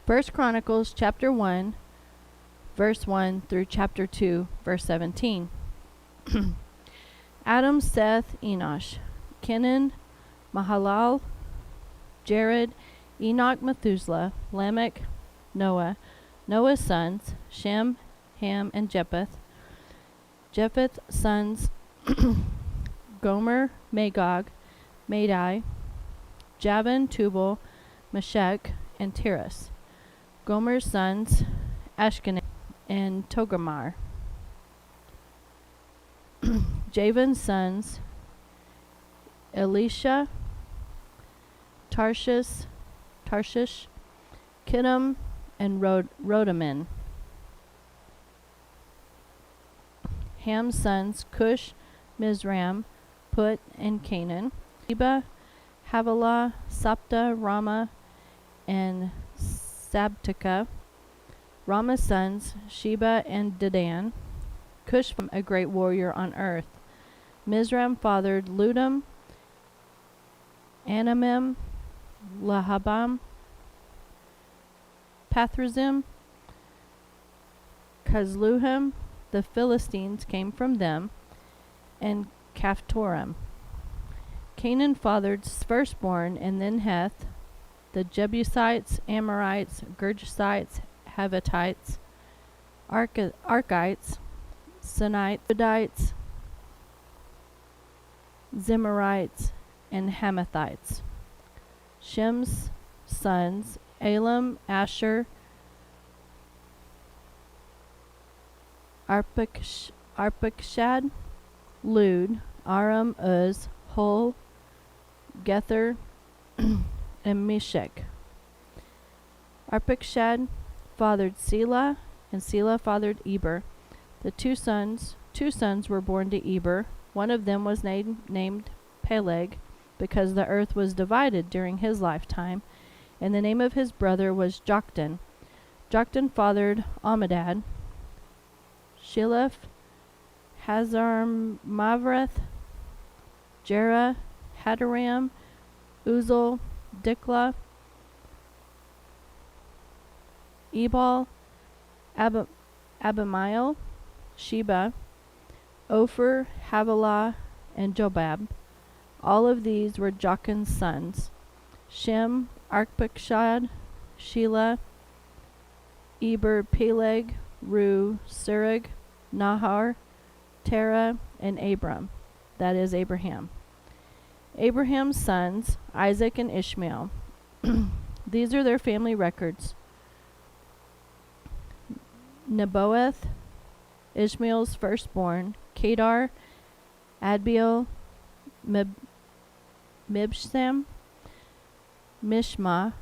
First Chronicles chapter 1, verse 1 through chapter 2, verse 17. Adam, Seth, Enosh, Kenan, Mahalal, Jared, Enoch, Methuselah, Lamech, Noah, Noah's sons, Shem, Ham, and Japheth. Japheth's sons, Gomer, Magog, Madai, Javan, Tubal, Meshech, and Tiras. Gomer's sons, Ashkenaz and Togarmah. Javan's sons, Elisha, Tarshish, Kittim, and Rodamin. Ham's sons, Cush, Mizraim, Put, and Canaan. Sheba, Havilah, Sapta, Rama, and Sabteka. Rama's sons, Sheba and Dedan. Cush, a great warrior on earth. Mizraim fathered Ludam, Anamim, Lahabam, Pathrazim, Kazluhim. The Philistines came from them, and Caphtorim. Canaan fathered firstborn, and then Heth, the Jebusites, Amorites, Girgashites, Havitites, Arkites, Sinites, Zemarites, and Hamathites. Shem's sons, Elam, Asher, Arpachshad, Lud, Aram, Uz, Hul, Gether, and Meshech. Arpachshad fathered Selah, and Selah fathered Eber. The two sons were born to Eber. One of them was named Peleg, because the earth was divided during his lifetime, and the name of his brother was Joktan. Joktan fathered Amminadab, Sheleph, Hazarmaveth, Jerah, Hadaram, Uzal, Diklah, Ebal, Abimael, Sheba, Ophir, Havilah, and Jobab. All of these were Joktan's sons. Shem, Arpachshad, Shelah, Eber, Peleg, Ru, Serug, Nahar, Terah, and Abram, that is Abraham. Abraham's sons, Isaac and Ishmael. These are their family records. Nebaioth, Ishmael's firstborn, Kedar, Adbeel, Mibsam, Mishma,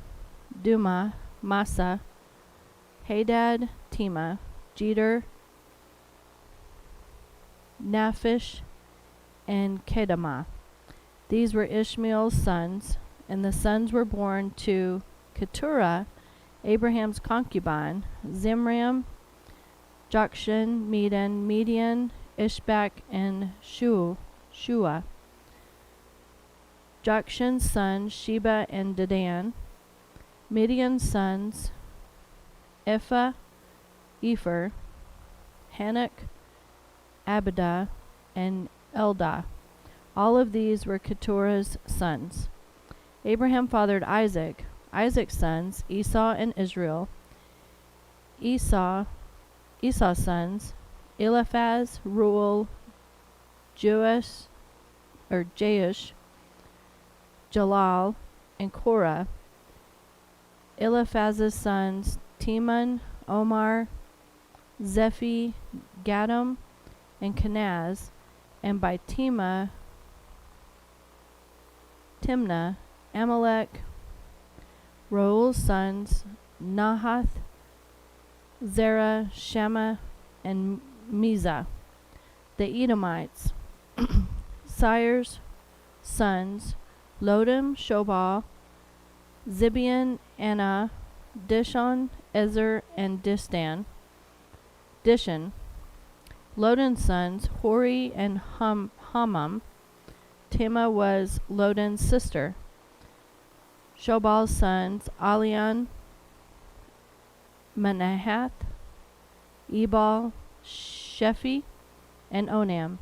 Duma, Massa, Hadad, Tema, Jeter, Naphish, and Kedemah. These were Ishmael's sons, and the sons were born to Keturah, Abraham's concubine, Zimram, Jokshan, Medan, Median, Ishbak, and Shua. Jokshan's sons, Sheba and Dedan. Midian's sons, Ephah, Epher, Hanok, Abidah, and Eldah. All of these were Keturah's sons. Abraham fathered Isaac. Isaac's sons, Esau and Israel. Esau's sons, Eliphaz, Reuel, Jeush, Jalal, and Korah. Eliphaz's sons, Teman, Omar, Zephi, Gatam, and Kenaz, and by Timnah, Amalek. Reuel's sons, Nahath, Zerah, Shammah, and Mizah. The Edomites. Sire's sons, Lodam, Shobal, Zibeon, Anah, Dishon, Ezer, and Dishan. Lodan's sons, Hori and Hammam. Tema was Lodan's sister. Shobal's sons, Alian, Manahath, Ebal, Shephi, and Onam.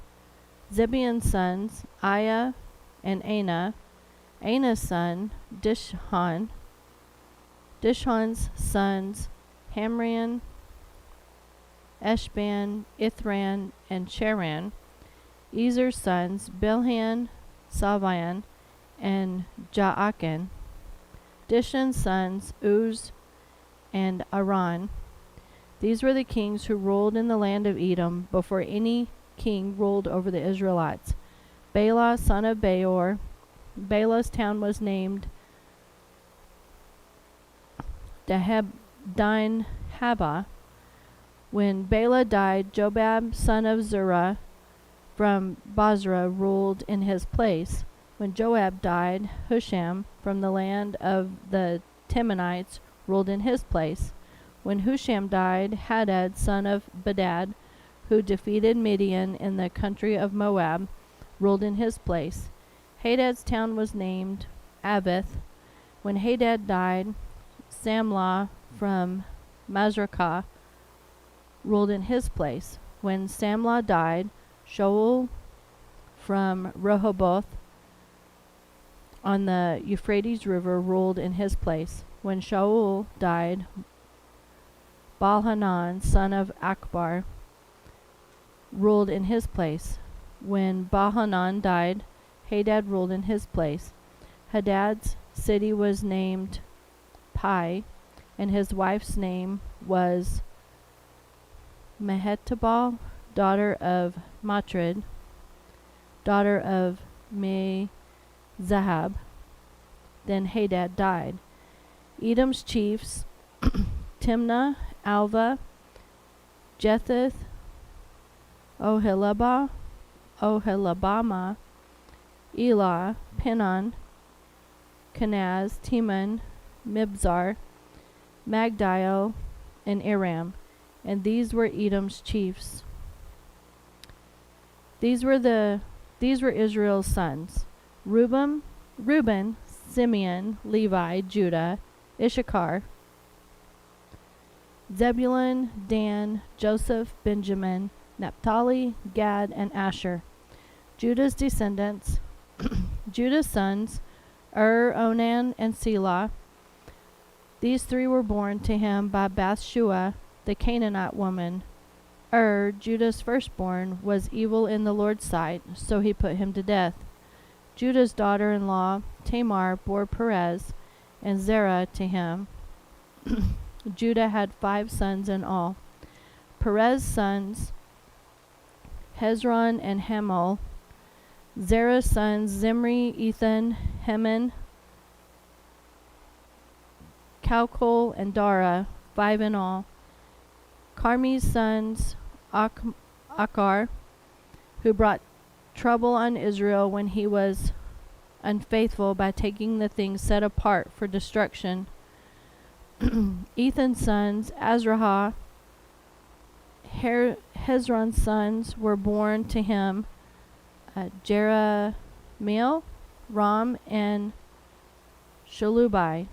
Zibeon's sons, Aiah and Anah. Anah's son, Dishon. Dishon's sons, Hamran, Eshban, Ithran, and Cheran. Ezer's sons, Bilhan, Salvian, and Jaakan. Dishon's sons, Uz and Aran. These were the kings who ruled in the land of Edom before any king ruled over the Israelites. Bela, son of Beor. Bela's town was named Dine Haba. When Bela died, Jobab, son of Zerah, from Basra, ruled in his place. When Joab died, Husham, from the land of the Temanites, ruled in his place. When Husham died, Hadad, son of Bedad, who defeated Midian in the country of Moab, ruled in his place. Hadad's town was named Avith. When Hadad died, Samlah from Mazrakah ruled in his place. When Samlah died, Shaul from Rehoboth on the Euphrates River ruled in his place. When Shaul died, Baalhanan, son of Akbar, ruled in his place. When Baalhanan died, Hadad ruled in his place. Hadad's city was named Pai, and his wife's name was Mehetabel, daughter of Matred, daughter of Mezahab. Then Hadad died. Edom's chiefs, Timnah, Alva, Jetheth, Oholibamah, Elah, Pinon, Kenaz, Teman, Mibzar, Magdiel, and Aram. And these were Edom's chiefs. These were Israel's sons: Reuben, Simeon, Levi, Judah, Issachar, Zebulun, Dan, Joseph, Benjamin, Naphtali, Gad, and Asher. Judah's descendants, Judah's sons, Onan, and Selah. These three were born to him by Bathshua, the Canaanite woman. Judah's firstborn, was evil in the Lord's sight, so he put him to death. Judah's daughter-in-law, Tamar, bore Perez and Zerah to him. Judah had 5 sons in all. Perez's sons, Hezron and Hamul. Zerah's sons, Zimri, Ethan, Heman, Calcol, and Dara, 5 in all. Carmi's sons, Achar, who brought trouble on Israel when he was unfaithful by taking the things set apart for destruction. Ethan's sons, Azrahah. Hezron's sons were born to him, Jerahmeel, Ram, and Shalubai.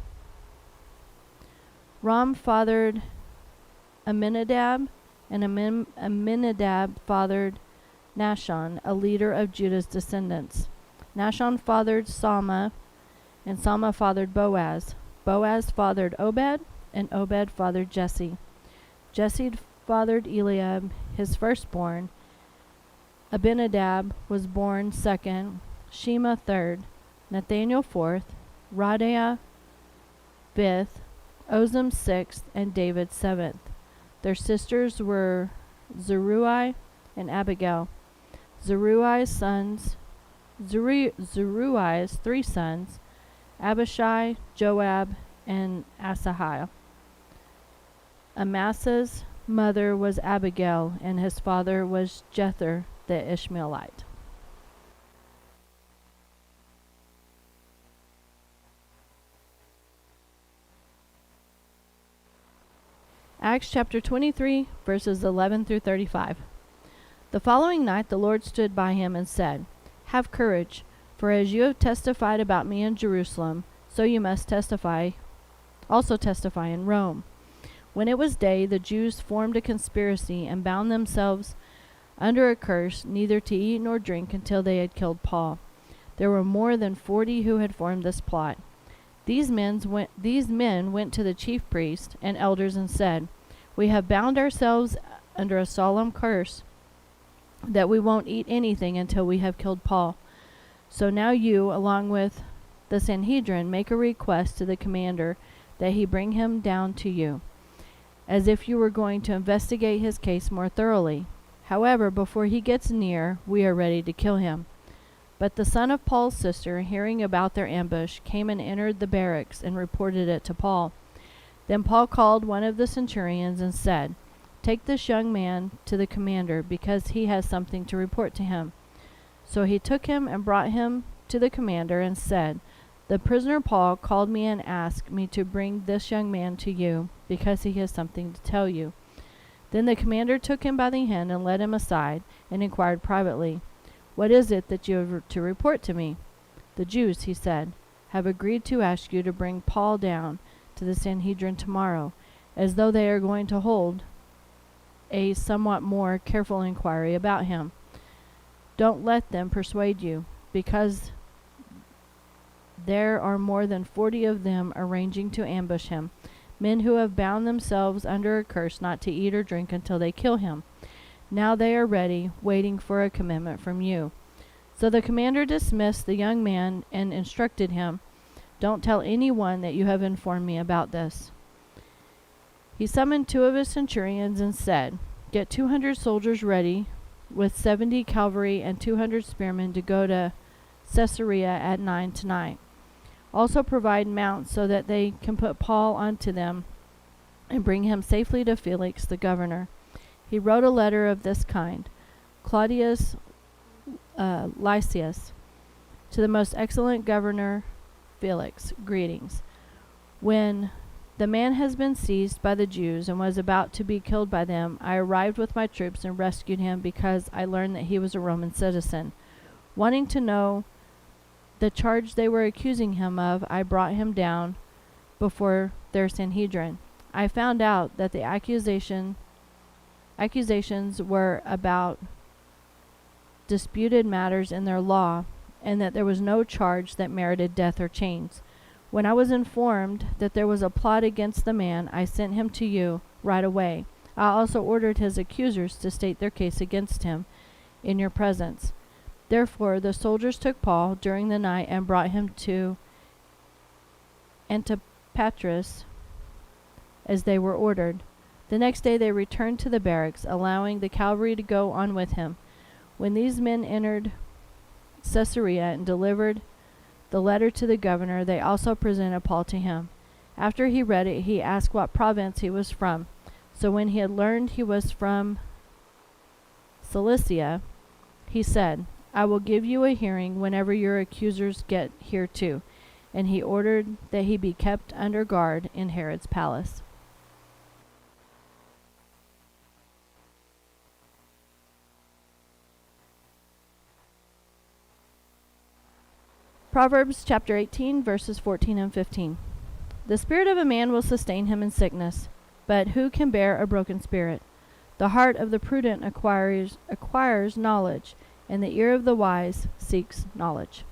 Ram fathered Aminadab, and Aminadab fathered Nahshon, a leader of Judah's descendants. Nahshon fathered Salma, and Salma fathered Boaz. Boaz fathered Obed, and Obed fathered Jesse. Jesse fathered Eliab, his firstborn. Abinadab was born second, Shema third, Nathaniel fourth, Radiah fifth, Ozem sixth, and David seventh. Their sisters were Zeruiah and Abigail. Zeruiah's 3 sons, Abishai, Joab, and Asahel. Amasiah's mother was Abigail, and his father was Jether the Ishmaelite. Acts chapter 23, verses 11 through 35. The following night the Lord stood by him and said, "Have courage, for as you have testified about me in Jerusalem, so you must also testify in Rome." When it was day, the Jews formed a conspiracy and bound themselves under a curse, neither to eat nor drink until they had killed Paul. There were more than 40 who had formed this plot. These men went to the chief priests and elders and said, "We have bound ourselves under a solemn curse that we won't eat anything until we have killed Paul. So now you, along with the Sanhedrin, make a request to the commander that he bring him down to you, as if you were going to investigate his case more thoroughly. However, before he gets near, we are ready to kill him." But the son of Paul's sister, hearing about their ambush, came and entered the barracks and reported it to Paul. Then Paul called one of the centurions and said, "Take this young man to the commander, because he has something to report to him." So he took him and brought him to the commander and said, "The prisoner Paul called me and asked me to bring this young man to you, because he has something to tell you." Then the commander took him by the hand and led him aside, and inquired privately, "What is it that you have to report to me?" "The Jews," he said, "have agreed to ask you to bring Paul down to the Sanhedrin tomorrow, as though they are going to hold a somewhat more careful inquiry about him. Don't let them persuade you, because there are more than 40 of them arranging to ambush him, men who have bound themselves under a curse not to eat or drink until they kill him. Now they are ready, waiting for a commandment from you." So the commander dismissed the young man and instructed him, "Don't tell anyone that you have informed me about this." He summoned 2 of his centurions and said, "Get 200 soldiers ready, with 70 cavalry and 200 spearmen, to go to Caesarea at 9 tonight. Also provide mounts so that they can put Paul onto them and bring him safely to Felix the governor." He wrote a letter of this kind: "Claudius Lysias, to the most excellent governor Felix, greetings. When the man has been seized by the Jews and was about to be killed by them, I arrived with my troops and rescued him because I learned that he was a Roman citizen. Wanting to know the charge they were accusing him of, I brought him down before their Sanhedrin. I found out that the accusations were about disputed matters in their law, and that there was no charge that merited death or chains. When I was informed that there was a plot against the man, I sent him to you right away. I also ordered his accusers to state their case against him in your presence. Therefore the soldiers took Paul during the night and brought him to Antipatris as they were ordered. The next day they returned to the barracks, allowing the cavalry to go on with him. When these men entered Caesarea and delivered the letter to the governor, they also presented Paul to him. After he read it, he asked what province he was from. So when he had learned he was from Cilicia, he said, "I will give you a hearing whenever your accusers get here too." And he ordered that he be kept under guard in Herod's palace. Proverbs chapter 18, verses 14 and 15. The spirit of a man will sustain him in sickness, but who can bear a broken spirit? The heart of the prudent acquires knowledge, and the ear of the wise seeks knowledge.